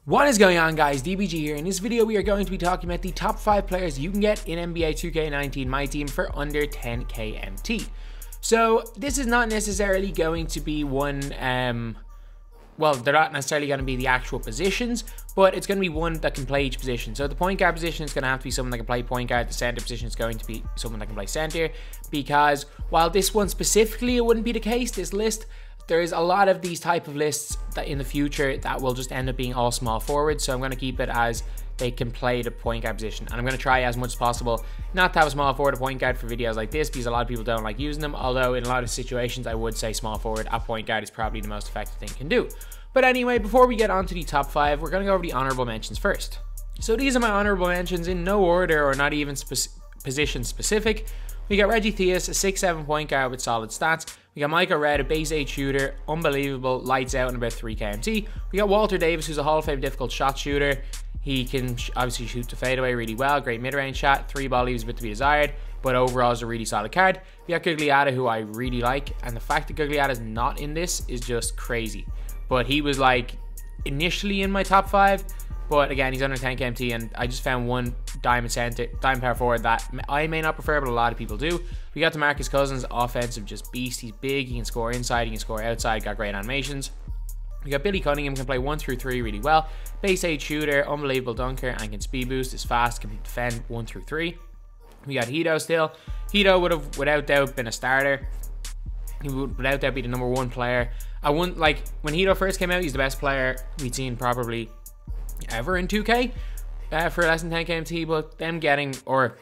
What is going on, guys? DBG here. In this video we are going to be talking about the top 5 players you can get in NBA 2K19 MYTEAM for under 10k MT. So this is not necessarily going to be one, well, they're not necessarily going to be the actual positions, but it's going to be one that can play each position. So the point guard position is going to have to be someone that can play point guard. The center position is going to be someone that can play center, because while this one specifically it wouldn't be the case, this list, there is a lot of these type of lists that in the future that will just end up being all small forwards. So I'm going to keep it as they can play the point guard position, and I'm going to try as much as possible not to have a small forward or point guard for videos like this, because a lot of people don't like using them. Although in a lot of situations I would say small forward at point guard is probably the most effective thing you can do. But anyway, before we get on to the top 5, we're going to go over the honorable mentions first. So these are my honorable mentions in no order or not even position specific. We got Reggie Theus, a 6'7" point guard with solid stats. We got Michael Redd, a base 8 shooter, unbelievable, lights out in about 3k MT. We got Walter Davis, who's a Hall of Fame difficult shot shooter. He can obviously shoot the fadeaway really well, great mid-range shot, 3 ball leaves a bit to be desired, but overall is a really solid card. We got Gugliotta, who I really like, and the fact that Gugliotta is not in this is just crazy. But he was like initially in my top 5, but again, he's under 10k MT, and I just found one diamond power forward that I may not prefer, but a lot of people do. We got DeMarcus Cousins, offensive just beast. He's big, he can score inside, he can score outside, got great animations. We got Billy Cunningham, can play 1 through 3 really well. Base 8 shooter, unbelievable dunker, and can speed boost, is fast, can defend 1 through 3. We got Hito still. Hito would have without doubt been a starter. He would without doubt be the #1 player. I wouldn't, like, when Hito first came out, he's the best player we'd seen probably ever in 2K for less than 10k MT, but them getting, or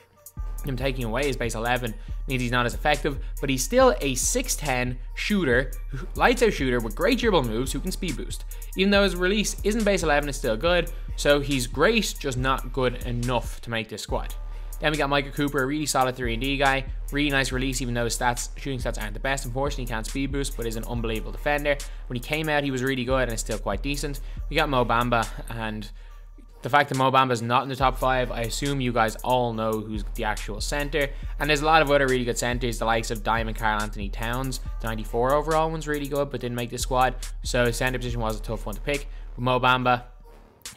him taking away his base 11 means he's not as effective, but he's still a 6'10" shooter, lights out shooter with great dribble moves who can speed boost. Even though his release isn't base 11, it's still good, so he's great, just not good enough to make this squad. Then we got Michael Cooper, a really solid 3&D guy, really nice release, even though his shooting stats aren't the best. Unfortunately, he can't speed boost, but is an unbelievable defender. When he came out, he was really good and is still quite decent. We got Mo Bamba, and the fact that Mo Bamba is not in the top 5, I assume you guys all know who's the actual center. And there's a lot of other really good centers, the likes of Diamond Carl Anthony Towns. The 94 overall one's really good, but didn't make this squad. So his center position was a tough one to pick. But Mo Bamba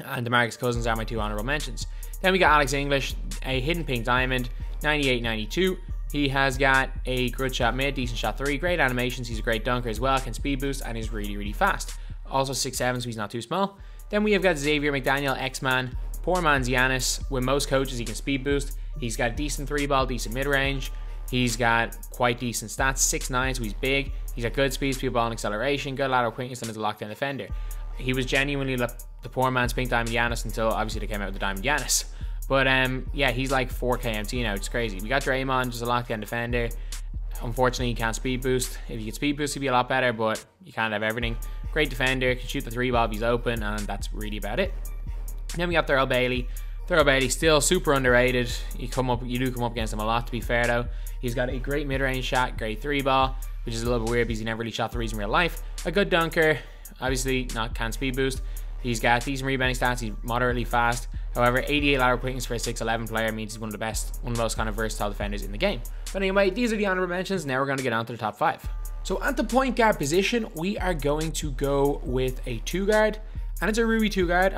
and DeMarcus Cousins are my 2 honorable mentions. Then we got Alex English, a hidden pink diamond, 98-92. He has got a good shot mid, decent shot 3, great animations. He's a great dunker as well, can speed boost, and is really, really fast. Also 6'7", so he's not too small. Then we have got Xavier McDaniel, X-Man, poor man's Giannis. With most coaches, he can speed boost. He's got a decent 3-ball, decent mid-range. He's got quite decent stats, 6'9", so he's big. He's got good speed, speed ball and acceleration, good lateral quickness, and is a lockdown defender. He was genuinely the poor man's pink diamond Giannis until obviously they came out with the diamond Giannis. But yeah, he's like 4k MT now, it's crazy. We got Draymond, just a lockdown defender. Unfortunately, he can't speed boost. If you could speed boost, he'd be a lot better, but you can't have everything. Great defender, can shoot the 3-ball if he's open, and that's really about it. Then we got Thurl Bailey. Thurl Bailey still super underrated. You do come up against him a lot, to be fair though. He's got a great mid-range shot, great 3-ball, which is a little bit weird because he never really shot 3s in real life. A good dunker, obviously can't speed boost. He's got decent rebounding stats, he's moderately fast. However, 88 lateral quickness for a 6'11" player means he's one of the most kind of versatile defenders in the game. But anyway, these are the honorable mentions. Now we're going to get on to the top 5. So at the point guard position, we are going to go with a 2 guard, and it's a Ruby 2 guard.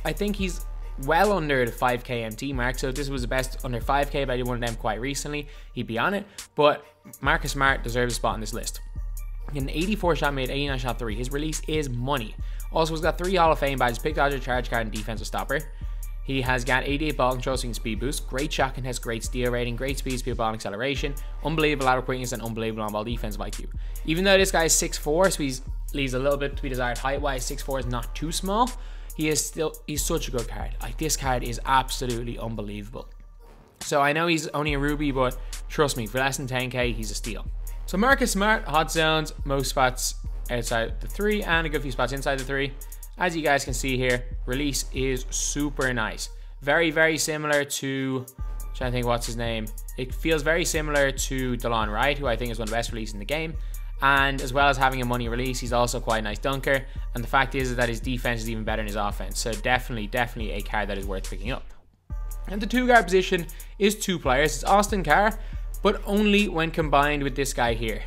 I think he's well under the 5k MT mark, so if this was the best under 5k, but I did one of them quite recently, he'd be on it. But Marcus Smart deserves a spot on this list. An 84 shot mid, 89 shot 3. His release is money. Also, he's got 3 Hall of Fame badges: pick dodger, charge card, and defensive stopper. He has got 88 ball control, so he can speed boost, great shot contest, great steal rating, great speed, speed ball and acceleration, unbelievable lateral quickness, and unbelievable on-ball defensive IQ. Even though this guy is 6'4", so he leaves a little bit to be desired height-wise, 6'4" is not too small. He's such a good card. Like, this card is absolutely unbelievable. So I know he's only a Ruby, but trust me, for less than 10k, he's a steal. So Marcus Smart, hot zones, most spots outside the 3, and a good few spots inside the 3. As you guys can see here, release is super nice. Very, very similar to, I'm trying to think what's his name. It feels very similar to DeLon Wright, who I think is one of the best releases in the game. And as well as having a money release, he's also quite a nice dunker. And the fact is that his defense is even better than his offense. So definitely a card that is worth picking up. And the 2 guard position is 2 players. It's Austin Carr, but only when combined with this guy here.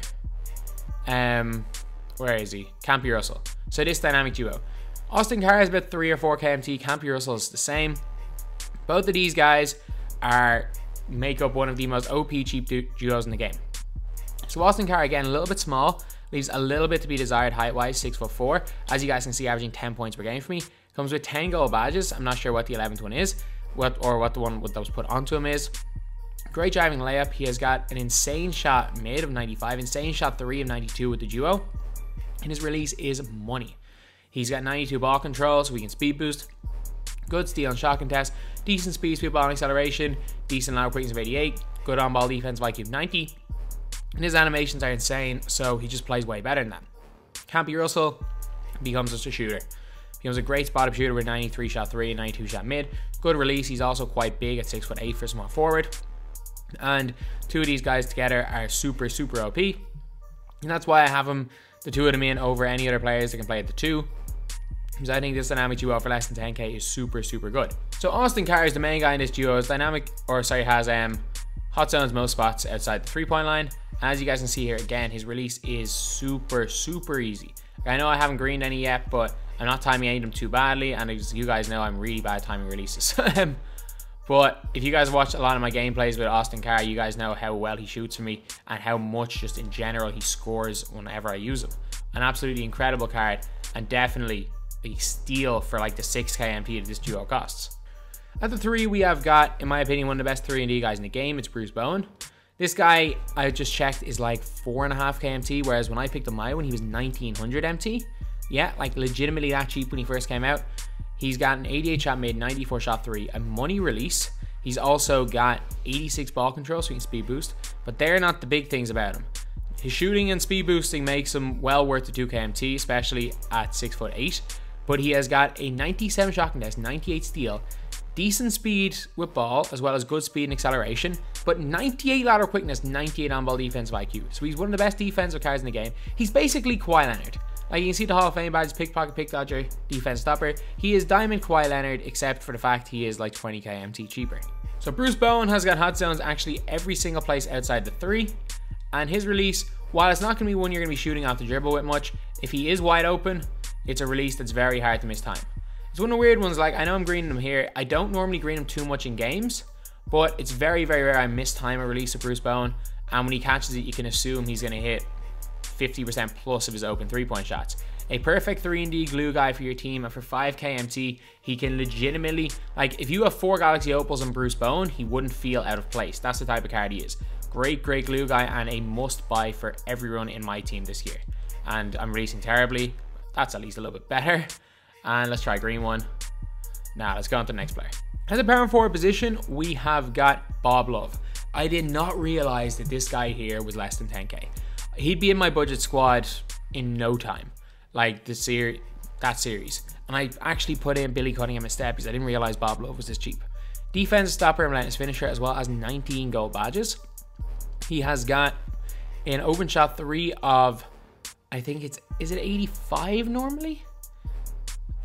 Where is he? Campy Russell. So this dynamic duo. Austin Carr is about 3 or 4 KMT. Campy Russell is the same. Both of these guys make up one of the most OP cheap duos in the game. So Austin Carr, again, a little bit small, leaves a little bit to be desired height-wise, 6'4". As you guys can see, averaging 10 points per game for me. Comes with 10 gold badges. I'm not sure what the 11th one is, or what the one that was put onto him is. Great driving layup. He has got an insane shot mid of 95, insane shot 3 of 92 with the duo, and his release is money. He's got 92 ball control, so we can speed boost. Good steal and shot contest. Decent speed, ball and acceleration. Decent lateral quickness of 88. Good on-ball defense of IQ 90. And his animations are insane, so he just plays way better than that. Campy Russell becomes just a shooter. Becomes a great spot-up shooter with 93 shot 3 and 92 shot mid. Good release. He's also quite big at 6'8" for small forward. And two of these guys together are super, super OP. And that's why I have them, the two of them in, over any other players that can play at the 2. Because I think this dynamic duo for less than 10k is super, super good. So Austin Carr is the main guy in this duo. Has hot zones most spots outside the 3-point line. As you guys can see here, again, his release is super, super easy. I know I haven't greened any yet, but I'm not timing any of them too badly. And as you guys know, I'm really bad at timing releases. But if you guys watch a lot of my gameplays with Austin Carr, you guys know how well he shoots for me and how much just in general he scores whenever I use him. An absolutely incredible card, and definitely a steal for like the 6k MP that this duo costs. At the 3, we have got, in my opinion, one of the best 3&D guys in the game. It's Bruce Bowen. This guy, I just checked, is like 4.5k MT, whereas when I picked up my one, he was 1900 MT. Yeah, like legitimately that cheap when he first came out. He's got an 88 shot mid, 94 shot 3, a money release. He's also got 86 ball control, so he can speed boost. But they're not the big things about him. His shooting and speed boosting makes him well worth the 2k MT, especially at 6'8". But he has got a 97 shot contest, 98 steal, decent speed with ball, as well as good speed and acceleration, but 98 lateral quickness, 98 on-ball defensive IQ. So he's one of the best defensive cards in the game. He's basically Kawhi Leonard. Like you can see the Hall of Fame badge, pickpocket, pick dodger, defense stopper. He is Diamond Kawhi Leonard, except for the fact he is like 20k MT cheaper. So Bruce Bowen has got hot zones actually every single place outside the 3. And his release, while it's not going to be one you're going to be shooting off the dribble with much, if he is wide open, it's a release that's very hard to miss time. It's one of the weird ones. Like, I know I'm greening him here. I don't normally green him too much in games, but it's very, very rare I miss time a release of Bruce Bowen. And when he catches it, you can assume he's going to hit 50% plus of his open 3-point shots. A perfect 3&D glue guy for your team, and for 5k MT, he can legitimately, like, if you have 4 Galaxy Opals and Bruce Bowen, he wouldn't feel out of place. That's the type of card he is. Great, great glue guy, and a must buy for everyone in my team this year. And I'm releasing terribly. That's at least a little bit better. And let's try a green one. Now let's go on to the next player. At the power forward position, we have got Bob Love. I did not realize that this guy here was less than 10k. He'd be in my budget squad in no time, like that series. And I actually put in Billy Cunningham instead because I didn't realize Bob Love was this cheap. Defense stopper and relentless finisher, as well as 19 gold badges. He has got an open shot 3 of, I think is it 85 normally?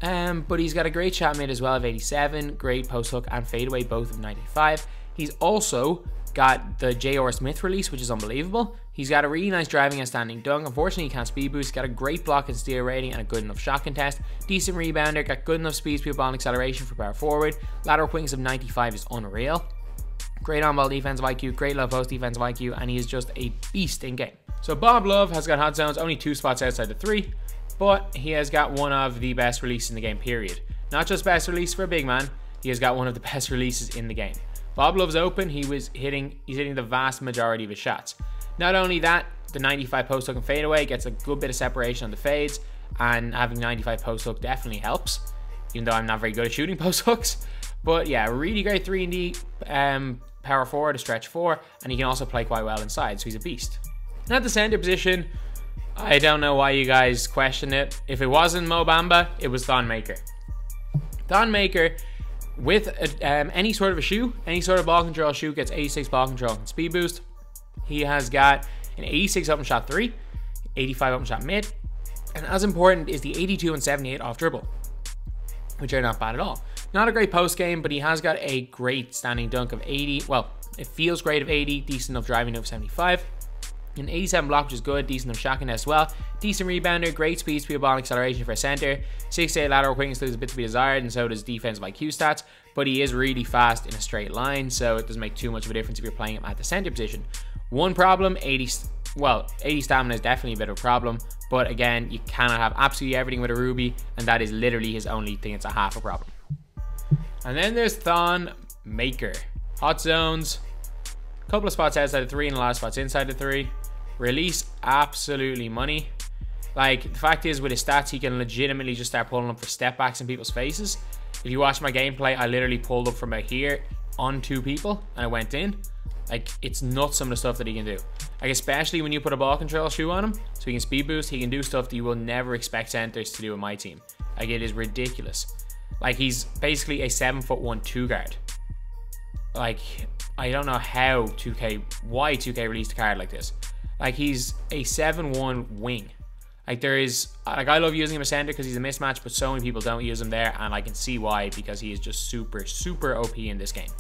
But he's got a great shot mid as well of 87, great post hook and fadeaway, both of 95. He's also got the J.R. Smith release, which is unbelievable. He's got a really nice driving and standing dunk. Unfortunately, he can't speed boost. He's got a great block and steal rating and a good enough shot contest. Decent rebounder, got good enough speed, ball, and acceleration for power forward. Lateral quickness of 95 is unreal. Great on-ball defensive IQ, great low post defensive IQ, and he is just a beast in game. So Bob Love has got hot zones, only 2 spots outside the 3, but he has got one of the best releases in the game, period. Not just best release for a big man, he has got one of the best releases in the game. Bob Love's open, he's hitting the vast majority of his shots. Not only that, the 95 post hook and fadeaway gets a good bit of separation on the fades, and having 95 post hook definitely helps, even though I'm not very good at shooting post hooks. But yeah, really great 3&D power forward, a stretch 4, and he can also play quite well inside, so he's a beast. And at the center position, I don't know why you guys question it. If it wasn't Mo Bamba, it was Thon Maker. Thon Maker, with any sort of a shoe, any sort of ball control shoe, gets 86 ball control and speed boost. He has got an 86 open shot 3, 85 open shot mid, and as important is the 82 and 78 off dribble, which are not bad at all. Not a great post game, but he has got a great standing dunk of 80. Well, it feels great of 80, decent enough driving of 75. An 87 block, which is good, decent shotgun as well. Decent rebounder, great speed, speed, ball, and acceleration for a center. 6'8" lateral quickness leaves a bit to be desired, and so does defensive IQ stats. But he is really fast in a straight line, so it doesn't make too much of a difference if you're playing him at the center position. One problem, 80 stamina is definitely a bit of a problem. But again, you cannot have absolutely everything with a Ruby, and that is literally his only thing. It's a half a problem. And then there's Thon Maker. Hot zones. A couple of spots outside of 3 and a lot of spots inside of 3. Release, absolutely money. Like, the fact is, with his stats, he can legitimately just start pulling up for step backs in people's faces. If you watch my gameplay, I literally pulled up from about here on 2 people, and I went in. Like, it's nuts some of the stuff that he can do. Like, especially when you put a ball control shoe on him, so he can speed boost, he can do stuff that you will never expect centers to do in my team. Like, it is ridiculous. Like, he's basically a 7'1" 2 guard. Like, I don't know how why 2K released a card like this. Like, he's a 7'1" wing. Like, I love using him as center because he's a mismatch, but so many people don't use him there, and I can see why, because he is just super, super OP in this game.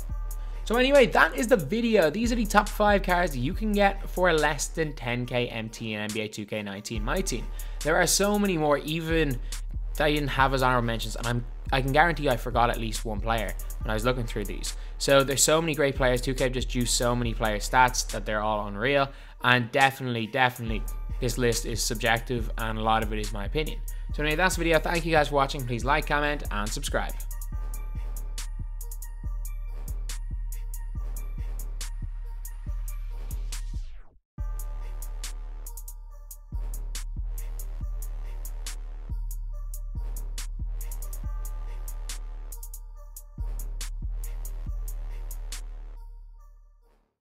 So anyway, that is the video. These are the top 5 cards you can get for less than 10k MT in NBA 2K19 MYTEAM. There are so many more, even that I didn't have as honorable mentions, and I can guarantee I forgot at least one player when I was looking through these. So there's so many great players. 2K just juiced so many player stats that they're all unreal. And definitely, this list is subjective, and a lot of it is my opinion. So anyway, that's the video. Thank you guys for watching. Please like, comment, and subscribe.